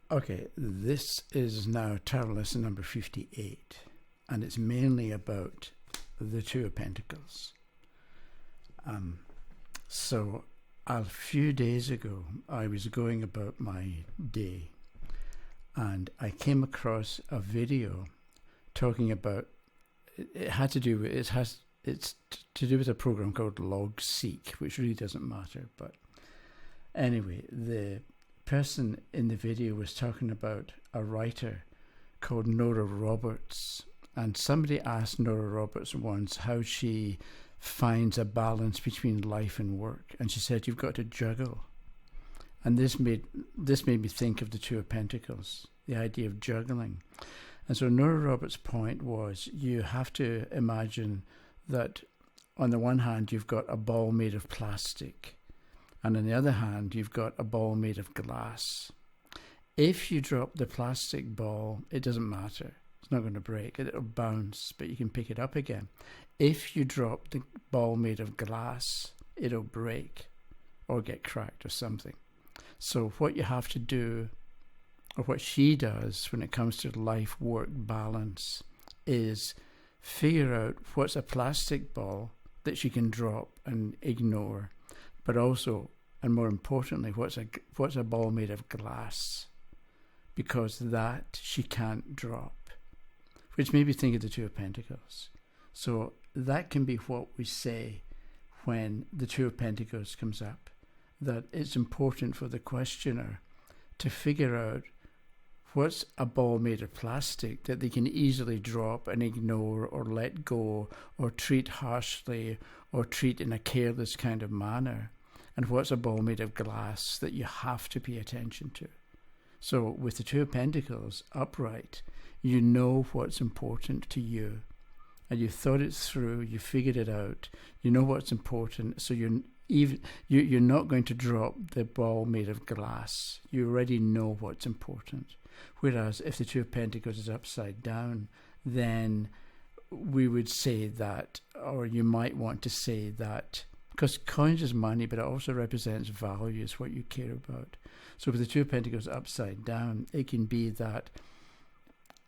Okay, this is now tarot lesson number 58, and it's mainly about the Two of Pentacles. So a few days ago, I was going about my day, and I came across a video talking about, it's to do with a program called Log Seek, which really doesn't matter, but anyway, the person in the video was talking about a writer called Nora Roberts, and somebody asked Nora Roberts once how she finds a balance between life and work, and she said, you've got to juggle. And this made me think of the Two of Pentacles, the idea of juggling. And so Nora Roberts' point was, you have to imagine that on the one hand you've got a ball made of plastic, and on the other hand, you've got a ball made of glass. If you drop the plastic ball, it doesn't matter. It's not going to break. It'll bounce, but you can pick it up again. If you drop the ball made of glass, it'll break or get cracked or something. So what you have to do, or what she does when it comes to life-work balance, is figure out what's a plastic ball that she can drop and ignore, but also, and more importantly, what's a ball made of glass, because that she can't drop, which made me think of the Two of Pentacles. So that can be what we say when the Two of Pentacles comes up, that it's important for the questioner to figure out what's a ball made of plastic that they can easily drop and ignore or let go or treat harshly or treat in a careless kind of manner, and what's a ball made of glass that you have to pay attention to. So with the Two of Pentacles upright, you know what's important to you, and you thought it through, you figured it out, you know what's important, so you're not going to drop the ball made of glass. You already know what's important. Whereas if the Two of Pentacles is upside down, then we would say that, or you might want to say that, because coins is money, but it also represents values, what you care about. So with the Two of Pentacles upside down, it can be that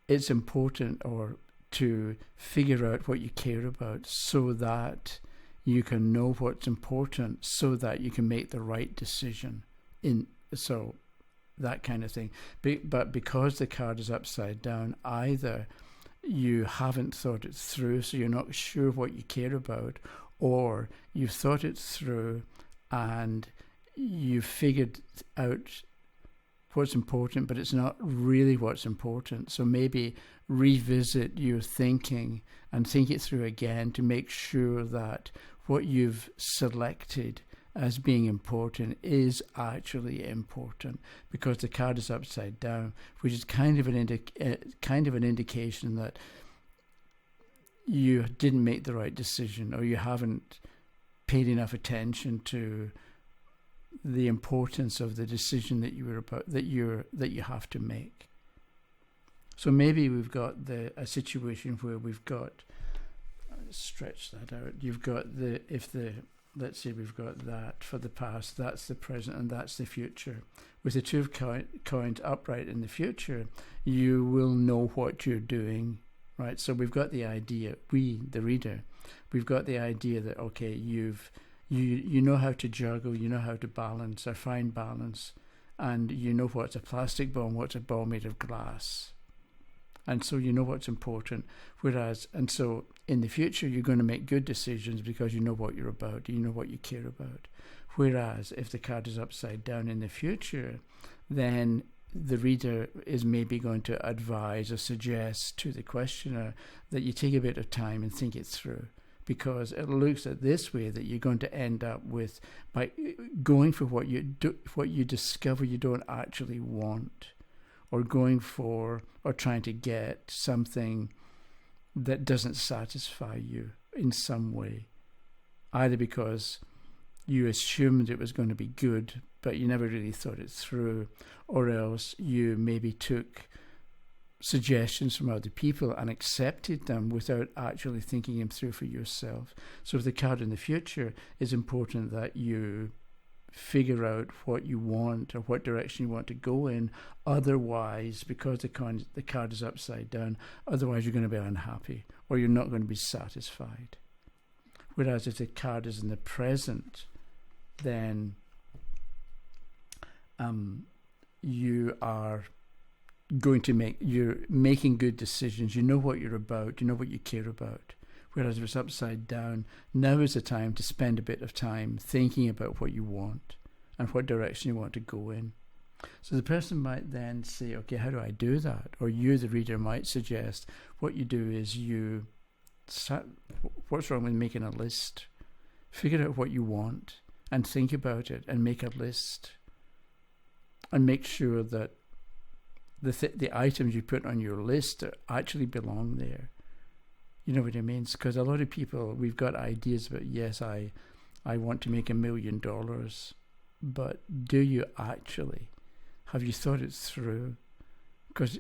it's important or to figure out what you care about so that you can know what's important, so that you can make the right decision. So that kind of thing. But because the card is upside down, either you haven't thought it through, so you're not sure what you care about, or you've thought it through and you've figured out what's important, but it's not really what's important. So maybe revisit your thinking and think it through again to make sure that what you've selected as being important is actually important, because the card is upside down, which is kind of an indication that you didn't make the right decision, or you haven't paid enough attention to the importance of the decision that you have to make. So maybe we've got a situation where we've got, stretch that out. You've got let's say we've got that for the past, that's the present, and that's the future. With the Two of Coins upright in the future, you will know what you're doing. Right, so we've got the idea, the reader, we've got the idea that, okay, you know how to juggle, you know how to balance or find balance, and you know what's a plastic ball and what's a ball made of glass. And so you know what's important. And so in the future, you're going to make good decisions because you know what you're about, you know what you care about. Whereas if the card is upside down in the future, then the reader is maybe going to advise or suggest to the questioner that you take a bit of time and think it through, because it looks at this way that you're going to end up with, by going for what you discover you don't actually want, or going for or trying to get something that doesn't satisfy you in some way, either because you assumed it was going to be good but you never really thought it through, or else you maybe took suggestions from other people and accepted them without actually thinking them through for yourself. So with the card in the future, it's important that you figure out what you want or what direction you want to go in. Otherwise, because the card is upside down, otherwise you're going to be unhappy or you're not going to be satisfied. Whereas if the card is in the present, then you're making good decisions. You know what you're about. You know what you care about. Whereas if it's upside down, now is the time to spend a bit of time thinking about what you want and what direction you want to go in. So the person might then say, okay, how do I do that? Or you, the reader, might suggest what you do is you start, what's wrong with making a list? Figure out what you want and think about it and make a list. And make sure that the items you put on your list actually belong there. You know what I mean? Because a lot of people, we've got ideas about, yes, I want to make $1 million, but do you actually? Have you thought it through? Because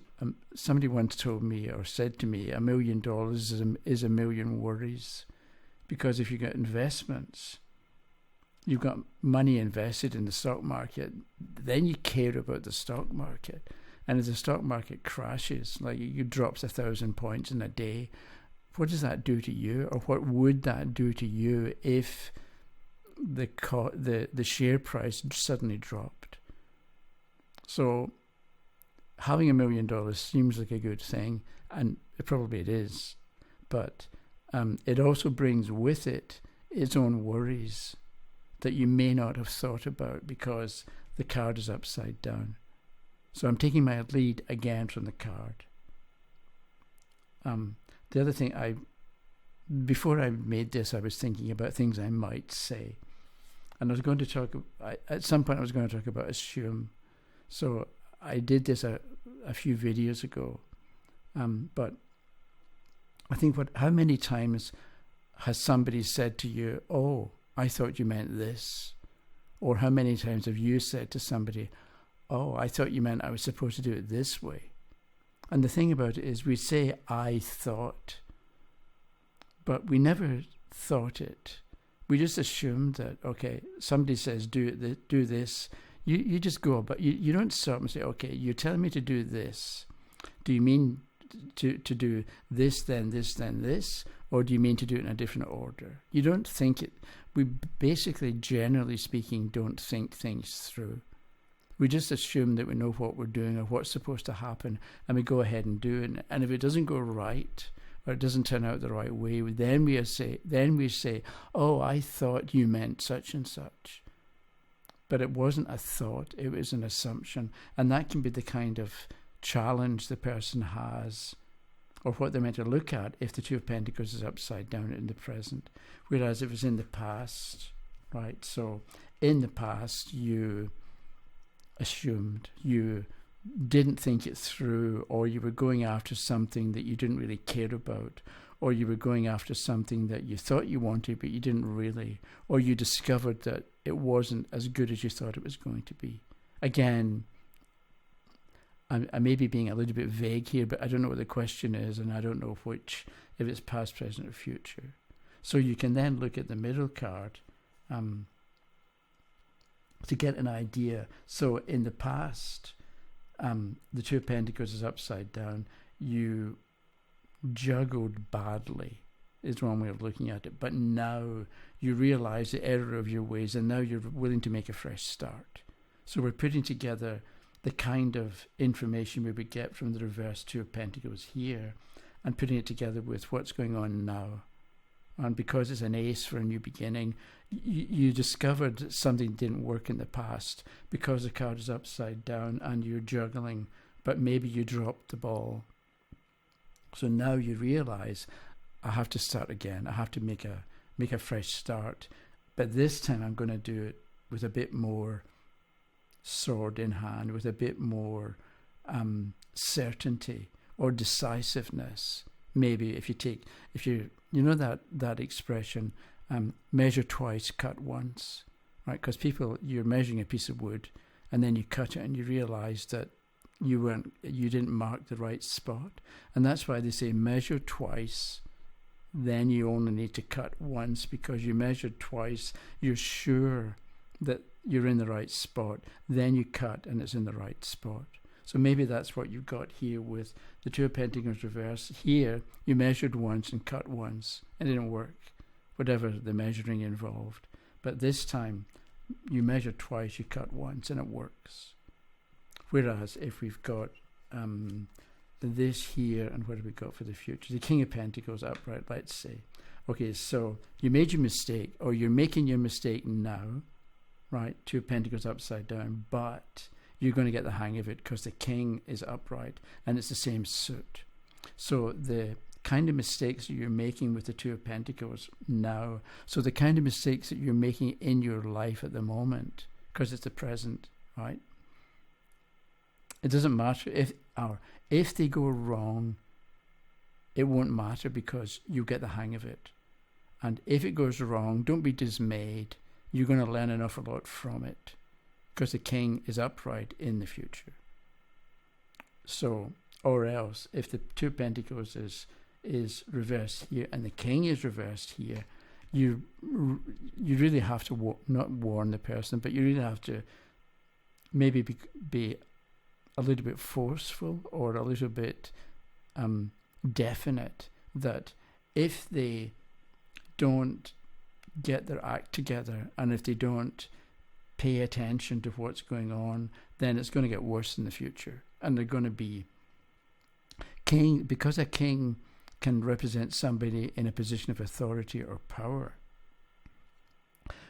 somebody once told me or said to me, $1 million is a million worries. Because if you got investments, you've got money invested in the stock market, then you care about the stock market. And if the stock market crashes, like it drops 1,000 points in a day, what does that do to you? Or what would that do to you if the share price suddenly dropped? So having $1 million seems like a good thing, and probably it is. But it also brings with it its own worries that you may not have thought about because the card is upside down. So I'm taking my lead again from the card. The other thing, before I made this, I was thinking about things I might say. And I was going to talk, at some point I was going to talk about assume. So I did this a few videos ago. But I think how many times has somebody said to you, oh, I thought you meant this? Or how many times have you said to somebody, oh, I thought you meant I was supposed to do it this way? And the thing about it is we say, I thought, but we never thought it. We just assumed that, okay, somebody says, do this. You just go, but you don't stop and say, okay, you're telling me to do this. Do you mean to do this, then this, then this? Or do you mean to do it in a different order? You don't think it. We basically, generally speaking, don't think things through. We just assume that we know what we're doing or what's supposed to happen, and we go ahead and do it. And if it doesn't go right, or it doesn't turn out the right way, then we say, oh, I thought you meant such and such. But it wasn't a thought, it was an assumption. And that can be the kind of challenge the person has, or what they're meant to look at if the Two of Pentacles is upside down in the present. Whereas if it's in the past, right? So in the past, you assumed, you didn't think it through, or you were going after something that you didn't really care about, or you were going after something that you thought you wanted but you didn't really, or you discovered that it wasn't as good as you thought it was going to be. Again, I may be being a little bit vague here, but I don't know what the question is, and I don't know if it's past, present, or future. So you can then look at the middle card to get an idea. So in the past, the Two of Pentacles is upside down. You juggled badly, is one way of looking at it. But now you realize the error of your ways, and now you're willing to make a fresh start. So we're putting together the kind of information we would get from the reverse Two of Pentacles here and putting it together with what's going on now. And because it's an ace for a new beginning, you discovered something didn't work in the past because the card is upside down and you're juggling, but maybe you dropped the ball. So now you realize, I have to start again. I have to make a fresh start. But this time I'm going to do it with a bit more sword in hand, with a bit more certainty or decisiveness. Maybe if you know that expression, measure twice, cut once, right? Because you're measuring a piece of wood and then you cut it and you realize that you didn't mark the right spot. And that's why they say measure twice, then you only need to cut once, because you measured twice, you're sure that you're in the right spot. Then you cut and it's in the right spot. So maybe that's what you've got here with the Two of Pentacles reverse. Here, you measured once and cut once. It didn't work, whatever the measuring involved. But this time, you measure twice, you cut once, and it works. Whereas if we've got this here, and what have we got for the future? The King of Pentacles upright, let's say. Okay, so you made your mistake, or you're making your mistake now, right? Two of Pentacles upside down, but you're going to get the hang of it because the King is upright and it's the same suit. So the kind of mistakes that you're making with the Two of Pentacles now, so the kind of mistakes that you're making in your life at the moment, because it's the present, right? It doesn't matter if they go wrong, it won't matter because you get the hang of it. And if it goes wrong, don't be dismayed. You're going to learn an awful lot from it because the King is upright in the future. So, or else, if the Two of Pentacles is reversed here and the King is reversed here, you really have to not warn the person, but you really have to maybe be a little bit forceful or a little bit definite that if they don't get their act together and if they don't pay attention to what's going on, then it's going to get worse in the future. And they're going to be king, because a king can represent somebody in a position of authority or power.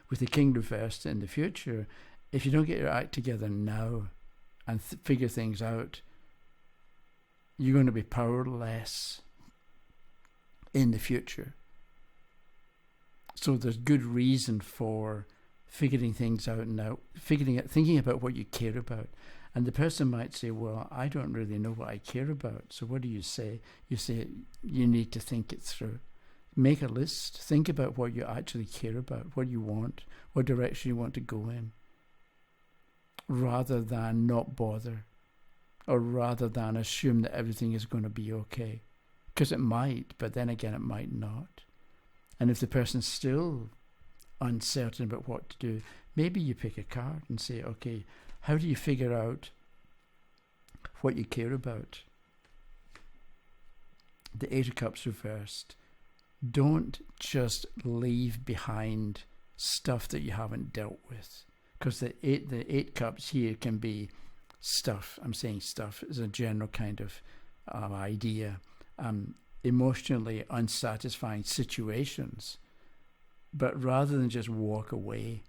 With the King reversed in the future, if you don't get your act together now and figure things out, you're going to be powerless in the future. So there's good reason for figuring things out now, thinking about what you care about. And the person might say, well, I don't really know what I care about. So what do you say? You say you need to think it through. Make a list. Think about what you actually care about, what you want, what direction you want to go in, rather than not bother, or rather than assume that everything is going to be okay. Because it might, but then again, it might not. And if the person's still uncertain about what to do, maybe you pick a card and say, okay, how do you figure out what you care about? The Eight of Cups reversed. Don't just leave behind stuff that you haven't dealt with. Because the eight cups here can be stuff. I'm saying stuff is a general kind of idea. Emotionally unsatisfying situations. But rather than just walk away,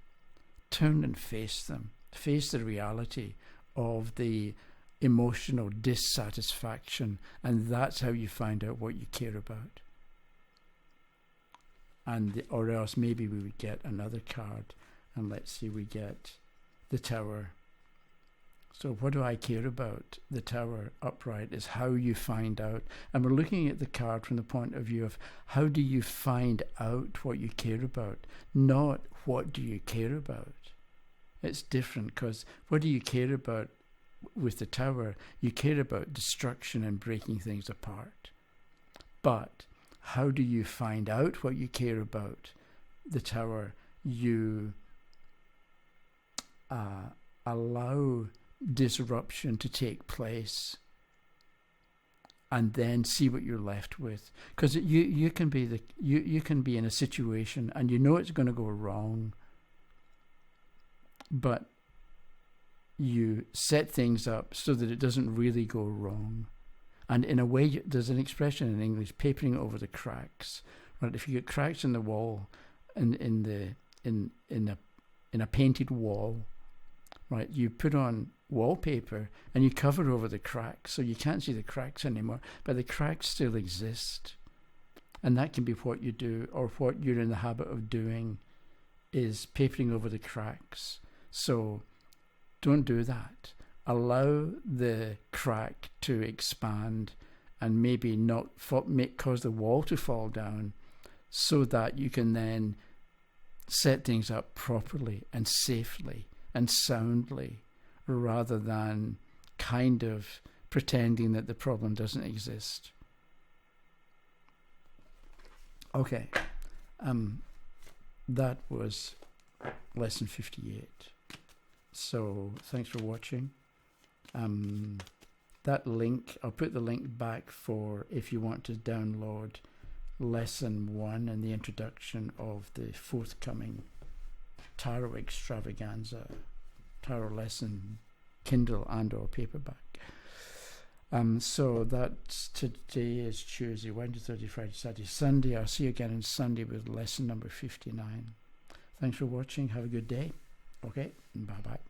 turn and face them. Face the reality of the emotional dissatisfaction, and that's how you find out what you care about. Or else maybe we would get another card, and let's see, we get the Tower. So what do I care about? The Tower upright is how you find out. And we're looking at the card from the point of view of how do you find out what you care about, not what do you care about. It's different, because what do you care about with the Tower? You care about destruction and breaking things apart. But how do you find out what you care about? The Tower, you allow disruption to take place and then see what you're left with. Because you can be in a situation and you know it's going to go wrong, but you set things up so that it doesn't really go wrong. And in a way, there's an expression in English, papering over the cracks. Right? If you get cracks in the wall, in a painted wall, right? You put on wallpaper and you cover over the cracks, so you can't see the cracks anymore, but the cracks still exist. And that can be what you do, or what you're in the habit of doing, is papering over the cracks. So don't do that. Allow the crack to expand and maybe not cause the wall to fall down, so that you can then set things up properly and safely and soundly, rather than kind of pretending that the problem doesn't exist. Okay, that was lesson 58. So thanks for watching. That link, I'll put the link back for if you want to download lesson 1 and the introduction of the forthcoming tarot extravaganza, tarot lesson, Kindle and or paperback. So that's today is Tuesday, Wednesday, Thursday, Friday, Saturday, Sunday. I'll see you again on Sunday with lesson number 59. Thanks for watching. Have a good day. Okay, bye-bye.